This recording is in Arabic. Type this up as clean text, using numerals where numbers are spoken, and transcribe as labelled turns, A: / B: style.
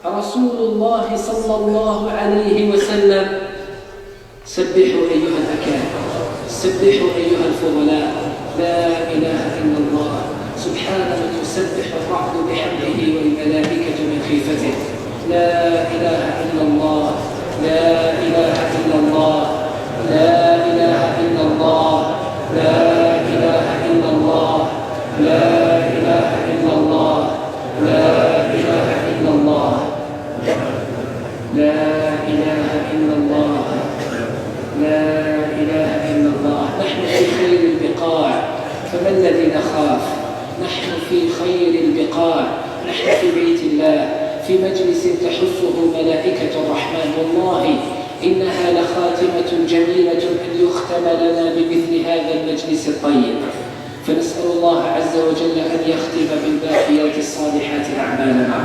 A: رسول الله صلى الله عليه وسلم: سبحوا أيها الأكابر، سبحوا أيها الفضلاء، لا إله إلا الله، سبحان من يسبح الرعد بحمده والملائكة من خيفته، لا إله إلا الله، لا إله إلا الله، لا إله إلا الله، لا إله إلا الله، لا إله إلا الله، لا إله إلا الله، لا إله إلا الله، لا إله إلا الله. نحن في خير البقاع، فما الذي نخاف؟ نحن في خير البقاع، نحن في بيت الله، في مجلس تحفه ملائكة الرحمن. والله إنها لخاتمة جميلة أن يختم لنا بمثل هذا المجلس الطيب، فنسأل الله عز وجل أن يختم بالباقيات الصالحات أعمالنا.